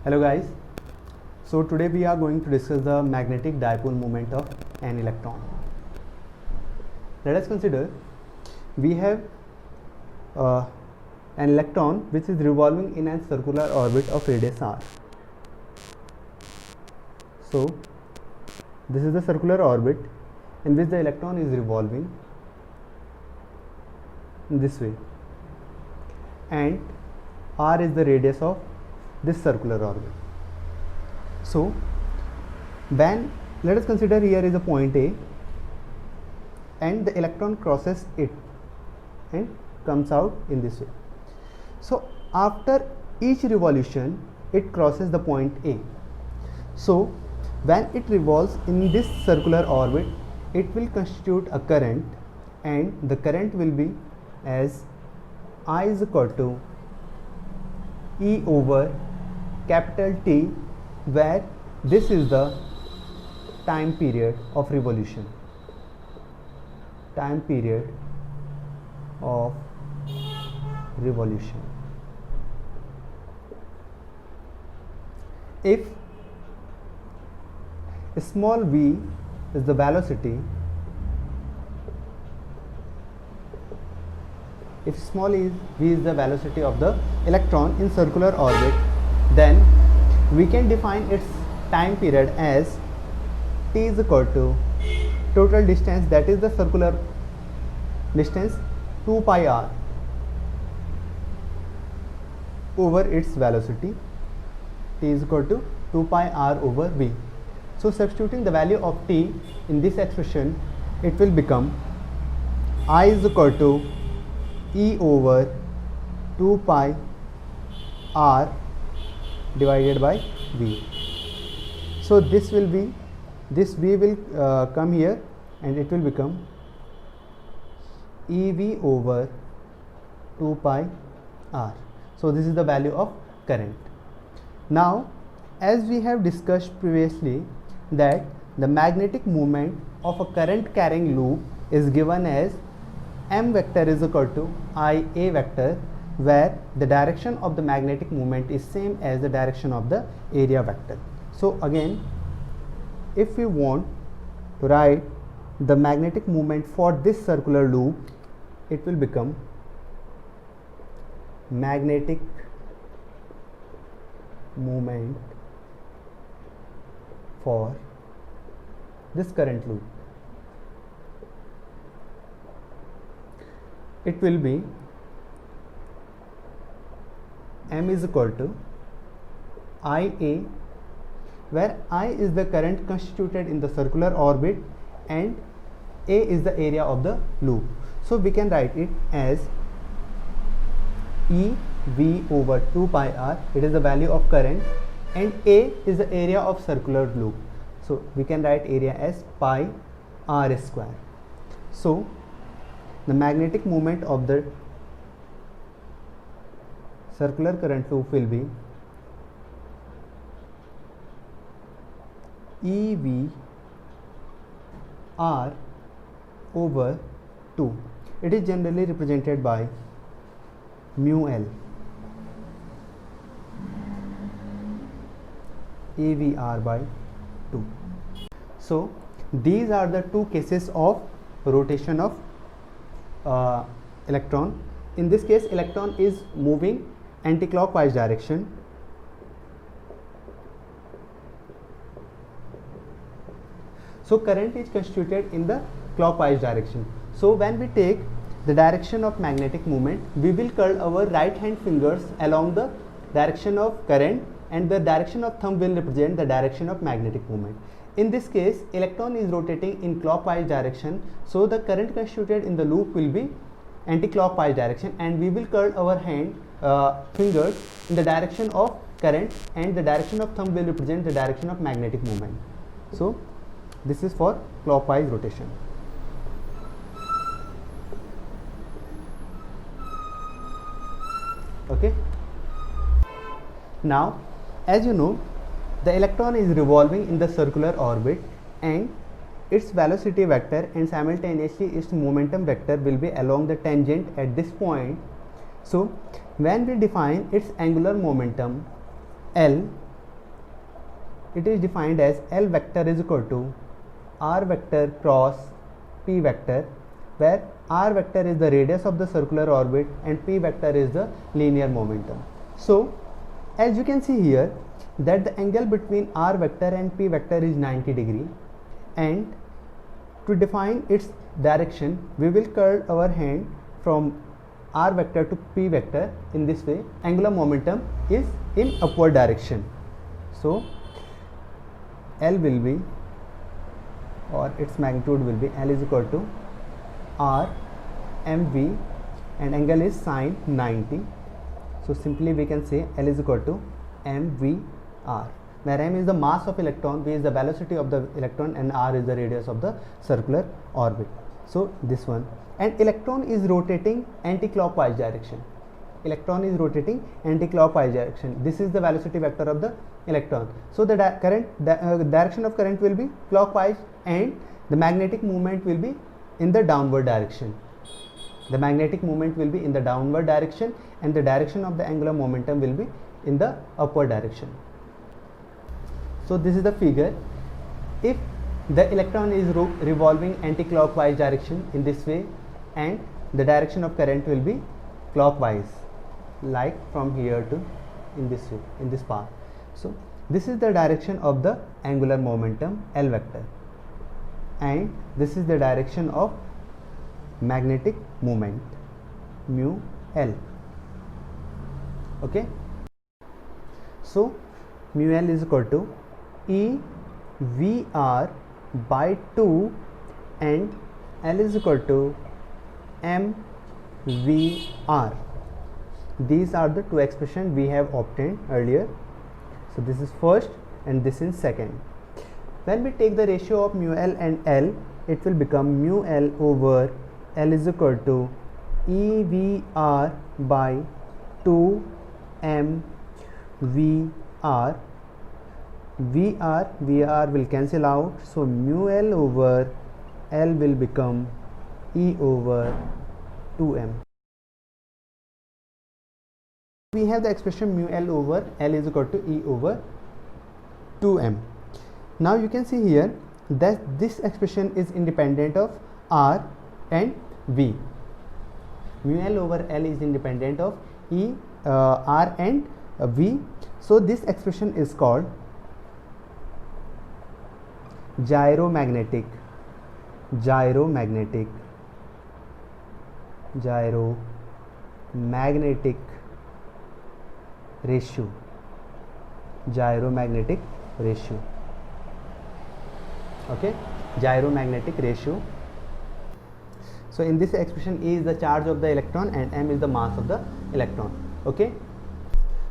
Hello guys, so today we are going to discuss the magnetic dipole moment of an electron. Let us consider we have an electron which is revolving in a circular orbit of radius r. So this is the circular orbit in which the electron is revolving in this way, and r is the radius of this circular orbit. So when let us consider here is a point A and the electron crosses it and comes out in this way. So after each revolution it crosses the point A. So when it revolves in this circular orbit, it will constitute a current, and the current will be as I is equal to E over capital T, where this is the time period of revolution. Time period of revolution. If small v is the velocity, if small v is the velocity of the electron in circular orbit, then we can define its time period as t is equal to total distance, that is the circular distance, 2 pi r over its velocity. T is equal to 2 pi r over v. So substituting the value of t in this expression, it will become I is equal to E over 2 pi r divided by v. So this will be, this v will come here and it will become EV over 2 pi r. So this is the value of current. Now as we have discussed previously that the magnetic moment of a current carrying loop is given as m vector is equal to IA vector, where the direction of the magnetic moment is same as the direction of the area vector. So again, if we want to write the magnetic moment for this circular loop, it will become magnetic moment for this current loop. It will be m is equal to IA, where I is the current constituted in the circular orbit and A is the area of the loop. So we can write it as EV over 2 pi r, it is the value of current, and A is the area of circular loop. So we can write area as pi r square. So the magnetic moment of the circular current loop will be EV r over 2. It is generally represented by mu L. EV r by 2. So these are the two cases of rotation of electron. In this case, electron is moving anti-clockwise direction. So current is constituted in the clockwise direction. So when we take the direction of magnetic moment, we will curl our right hand fingers along the direction of current, and the direction of thumb will represent the direction of magnetic moment. In this case, electron is rotating in clockwise direction, so the current constituted in the loop will be anti-clockwise direction, and we will curl our hand fingers in the direction of current, and the direction of thumb will represent the direction of magnetic moment. So this is for clockwise rotation. Okay. Now as you know, the electron is revolving in the circular orbit, and its velocity vector and simultaneously its momentum vector will be along the tangent at this point. So when we define its angular momentum L, it is defined as L vector is equal to r vector cross p vector, where r vector is the radius of the circular orbit and p vector is the linear momentum. So as you can see here that the angle between r vector and p vector is 90 degree, and to define its direction we will curl our hand from r vector to p vector. In this way angular momentum is in upward direction. So L will be, or its magnitude will be, L is equal to r mv and angle is sine 90. So simply we can say L is equal to mvr, where m is the mass of electron, v is the velocity of the electron and r is the radius of the circular orbit. So this one, and electron is rotating anti-clockwise direction. Electron is rotating anti-clockwise direction. This is the velocity vector of the electron. So the direction of current will be clockwise and the magnetic movement will be in the downward direction. The magnetic movement will be in the downward direction and the direction of the angular momentum will be in the upward direction. So this is the figure. If the electron is revolving anti-clockwise direction in this way and the direction of current will be clockwise, like from here to in this way, in this path. So this is the direction of the angular momentum L vector, and this is the direction of magnetic moment mu L. Okay, so mu L is equal to E VR by 2 and L is equal to m VR. These are the two expressions we have obtained earlier. So this is first and this is second. When we take the ratio of mu L and L, it will become mu L over L is equal to EVR by 2 m VR. VR will cancel out, so mu L over L will become E over 2m. We have the expression mu L over L is equal to E over 2m. Now you can see here that this expression is independent of R and V. Mu L over L is independent of R and V. So this expression is called gyromagnetic ratio. Okay, gyromagnetic ratio. So in this expression, E is the charge of the electron and m is the mass of the electron. Okay,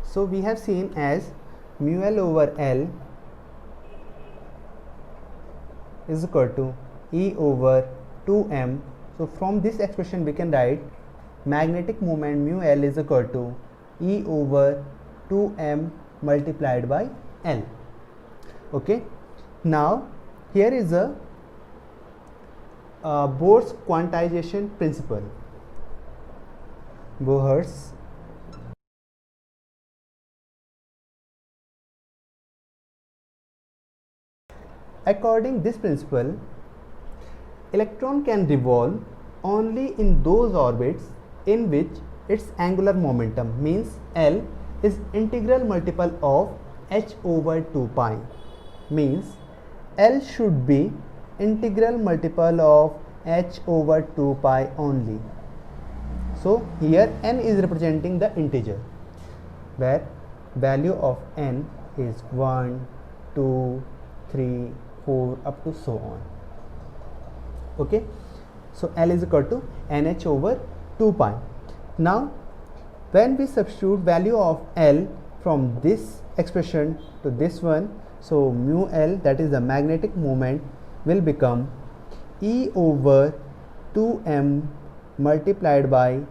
so we have seen as mu L over L is equal to E over 2m. So from this expression we can write magnetic moment mu L is equal to E over 2m multiplied by L. Okay, now here is a Bohr's quantization principle. Bohr's according this principle, electron can revolve only in those orbits in which its angular momentum, means L, is integral multiple of h over 2 pi, means L should be integral multiple of h over 2 pi only. So here n is representing the integer, where value of n is 1, 2, 3, 4 up to so on. Okay, so L is equal to nh over 2 pi. Now when we substitute value of L from this expression to this one, so mu L, that is the magnetic moment, will become E over 2m multiplied by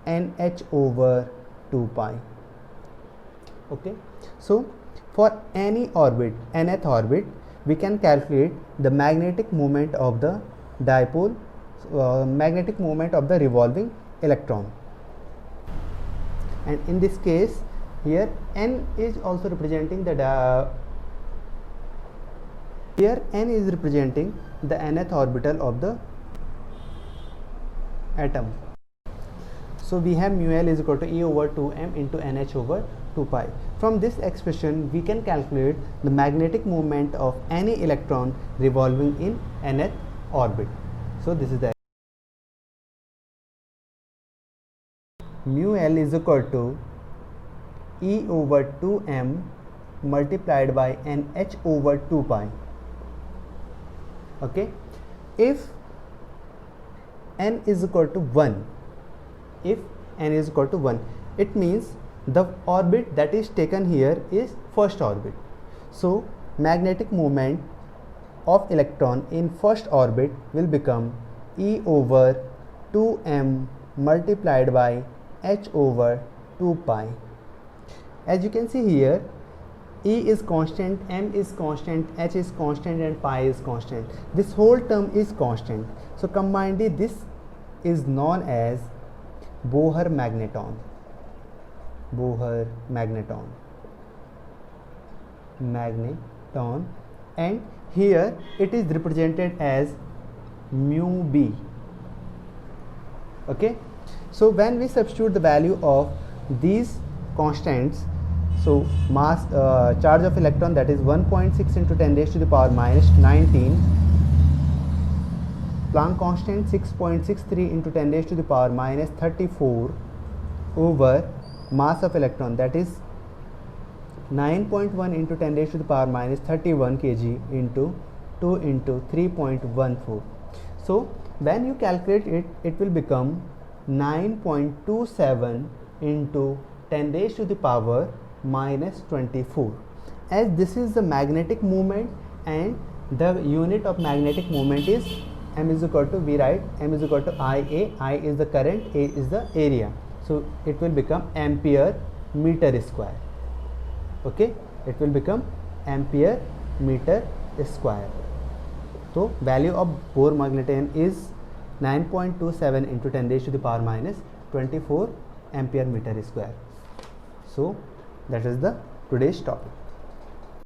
nh over 2 pi. Okay, so for any orbit, nth orbit, we can calculate the magnetic moment of the dipole, magnetic moment of the revolving electron. And in this case, here n is also representing the Here n is representing the nth orbital of the atom. So we have mu L is equal to E over 2m into NH over 2 pi. From this expression we can calculate the magnetic moment of any electron revolving in nth orbit. So this is the mu L is equal to E over 2m multiplied by NH over 2 pi. Okay, if n is equal to 1, if n is equal to 1, it means the orbit that is taken here is first orbit. So magnetic moment of electron in first orbit will become E over 2m multiplied by H over 2 pi. As you can see here, E is constant, m is constant, h is constant and pi is constant. This whole term is constant. So combinedly this is known as Bohr magneton. Bohr magneton. Magneton, and here it is represented as mu b. Okay, so when we substitute the value of these constants, so mass charge of electron, that is 1.6 into 10 raised to the power minus 19, Planck constant 6.63 into 10 raised to the power minus 34 over mass of electron, that is 9.1 into 10 raised to the power minus 31 kg into 2 into 3.14. So when you calculate it, it will become 9.27 into 10 raised to the power minus 24. As this is the magnetic moment and the unit of magnetic moment is m is equal to, we write m is equal to IA, I is the current, A is the area. So it will become ampere meter square. Okay, it will become ampere meter square. So value of Bohr magneton is 9.27 into 10 raised to the power minus 24 ampere meter square. So that is the today's topic.